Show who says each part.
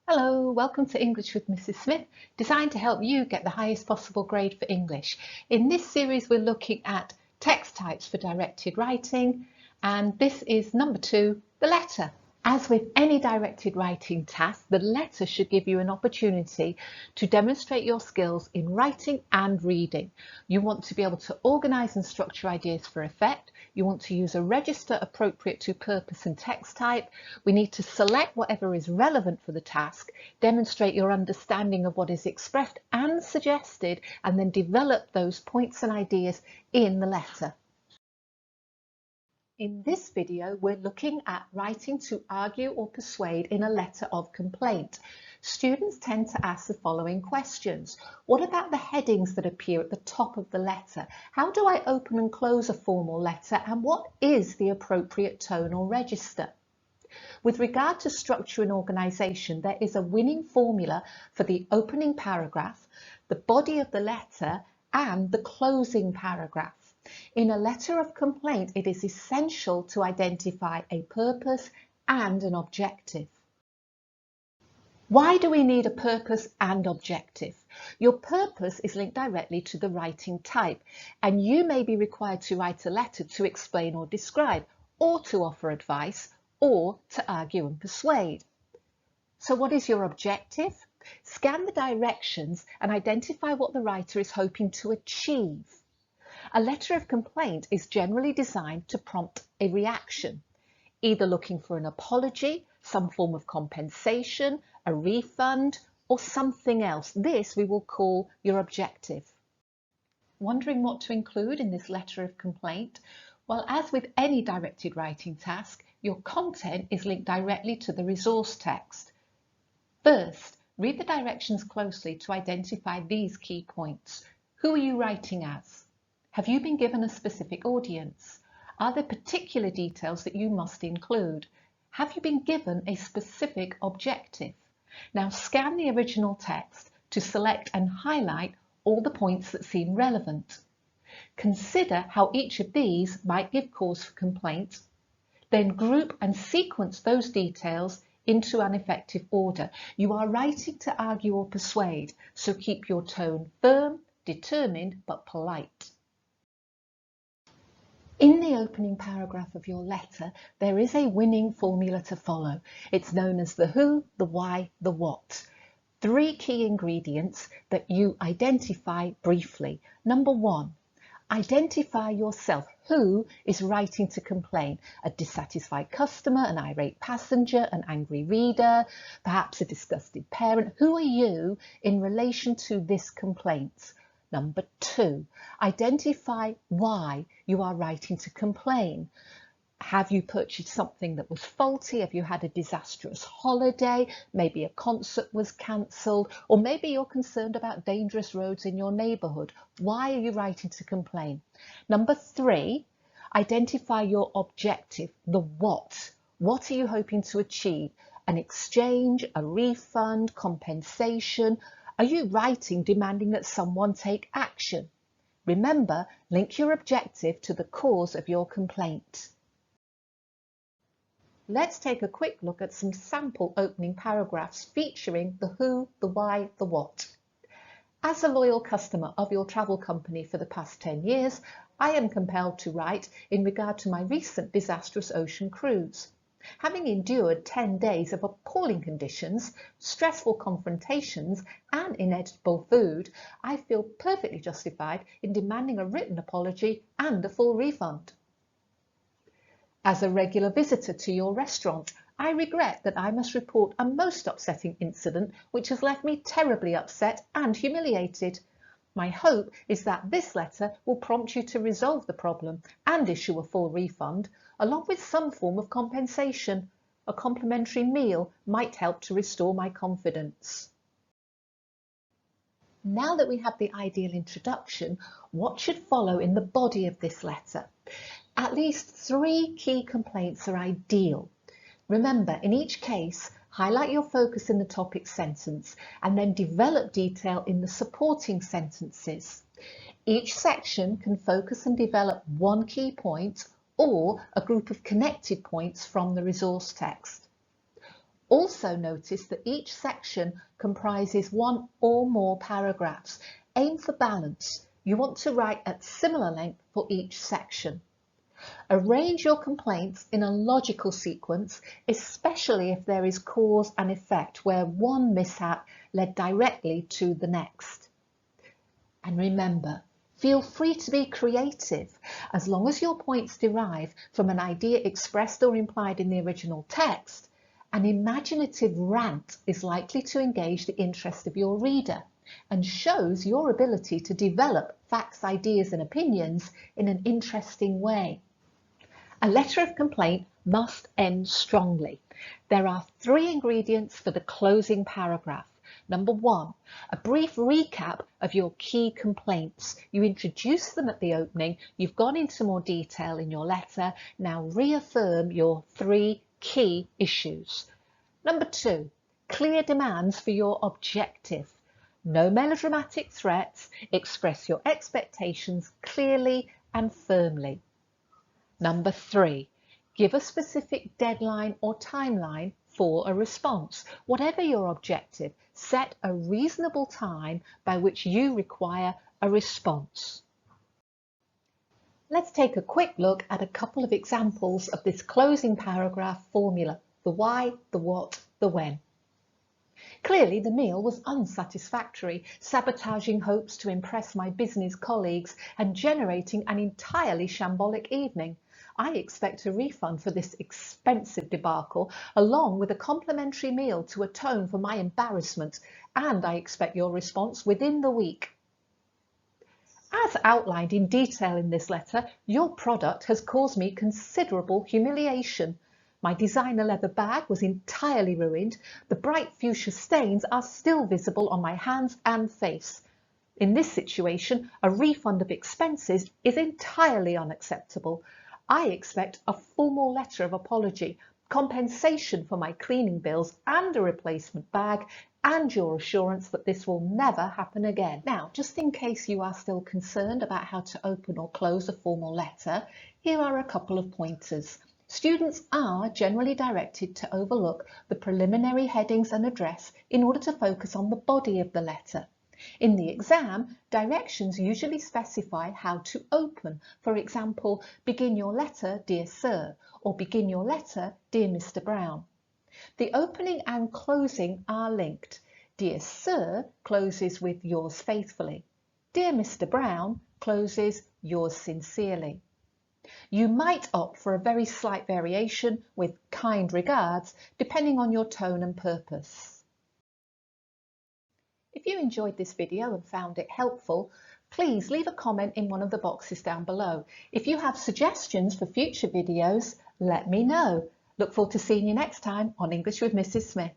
Speaker 1: Hello, welcome to English with Mrs. Smith, designed to help you get the highest possible grade for English. In this series, we're looking at text types for directed writing, and this is number 2, the letter. As with any directed writing task, the letter should give you an opportunity to demonstrate your skills in writing and reading. You want to be able to organise and structure ideas for effect. You want to use a register appropriate to purpose and text type. We need to select whatever is relevant for the task, demonstrate your understanding of what is expressed and suggested, and then develop those points and ideas in the letter. In this video, we're looking at writing to argue or persuade in a letter of complaint. Students tend to ask the following questions. What about the headings that appear at the top of the letter? How do I open and close a formal letter? And what is the appropriate tone or register? With regard to structure and organisation, there is a winning formula for the opening paragraph, the body of the letter, and the closing paragraph. In a letter of complaint, it is essential to identify a purpose and an objective. Why do we need a purpose and objective? Your purpose is linked directly to the writing type, and you may be required to write a letter to explain or describe, or to offer advice, or to argue and persuade. So what is your objective? Scan the directions and identify what the writer is hoping to achieve. A letter of complaint is generally designed to prompt a reaction, either looking for an apology, some form of compensation, a refund, or something else. This we will call your objective. Wondering what to include in this letter of complaint? Well, as with any directed writing task, your content is linked directly to the resource text. First, read the directions closely to identify these key points. Who are you writing as? Have you been given a specific audience? Are there particular details that you must include? Have you been given a specific objective? Now scan the original text to select and highlight all the points that seem relevant. Consider how each of these might give cause for complaint. Then group and sequence those details into an effective order. You are writing to argue or persuade, so keep your tone firm, determined, but polite. In the opening paragraph of your letter, there is a winning formula to follow. It's known as the who, the why, the what. 3 key ingredients that you identify briefly. Number 1, identify yourself. Who is writing to complain? A dissatisfied customer, an irate passenger, an angry reader, perhaps a disgusted parent. Who are you in relation to this complaint? Number 2, identify why you are writing to complain. Have you purchased something that was faulty? Have you had a disastrous holiday? Maybe a concert was cancelled, or maybe you're concerned about dangerous roads in your neighbourhood. Why are you writing to complain? Number 3, identify your objective, the what. What are you hoping to achieve? An exchange, a refund, compensation? Are you writing demanding that someone take action? Remember, link your objective to the cause of your complaint. Let's take a quick look at some sample opening paragraphs featuring the who, the why, the what. As a loyal customer of your travel company for the past 10 years, I am compelled to write in regard to my recent disastrous ocean cruise. Having endured 10 days of appalling conditions, stressful confrontations, and inedible food, I feel perfectly justified in demanding a written apology and a full refund. As a regular visitor to your restaurant, I regret that I must report a most upsetting incident which has left me terribly upset and humiliated. My hope is that this letter will prompt you to resolve the problem and issue a full refund, along with some form of compensation. A complimentary meal might help to restore my confidence. Now that we have the ideal introduction, what should follow in the body of this letter? At least 3 key complaints are ideal. Remember, in each case, highlight your focus in the topic sentence and then develop detail in the supporting sentences. Each section can focus and develop 1 key point or a group of connected points from the resource text. Also notice that each section comprises one or more paragraphs. Aim for balance. You want to write at similar length for each section. Arrange your complaints in a logical sequence, especially if there is cause and effect where one mishap led directly to the next. And remember, feel free to be creative. As long as your points derive from an idea expressed or implied in the original text, an imaginative rant is likely to engage the interest of your reader and shows your ability to develop facts, ideas and opinions in an interesting way. A letter of complaint must end strongly. There are 3 ingredients for the closing paragraph. Number 1, a brief recap of your key complaints. You introduce them at the opening, you've gone into more detail in your letter, now reaffirm your 3 key issues. Number 2, clear demands for your objective. No melodramatic threats, express your expectations clearly and firmly. Number 3, give a specific deadline or timeline for a response. Whatever your objective, set a reasonable time by which you require a response. Let's take a quick look at a couple of examples of this closing paragraph formula: the why, the what, the when. Clearly, the meal was unsatisfactory, sabotaging hopes to impress my business colleagues and generating an entirely shambolic evening. I expect a refund for this expensive debacle, along with a complimentary meal to atone for my embarrassment, and I expect your response within the week. As outlined in detail in this letter, your product has caused me considerable humiliation. My designer leather bag was entirely ruined. The bright fuchsia stains are still visible on my hands and face. In this situation, a refund of expenses is entirely unacceptable. I expect a formal letter of apology, compensation for my cleaning bills and a replacement bag, and your assurance that this will never happen again. Now, just in case you are still concerned about how to open or close a formal letter, here are a couple of pointers. Students are generally directed to overlook the preliminary headings and address in order to focus on the body of the letter. In the exam, directions usually specify how to open. For example, begin your letter, Dear Sir, or begin your letter, Dear Mr. Brown. The opening and closing are linked. Dear Sir closes with Yours faithfully. Dear Mr. Brown closes Yours sincerely. You might opt for a very slight variation with kind regards, depending on your tone and purpose. If you enjoyed this video and found it helpful, please leave a comment in one of the boxes down below. If you have suggestions for future videos, let me know. Look forward to seeing you next time on English with Mrs. Smith.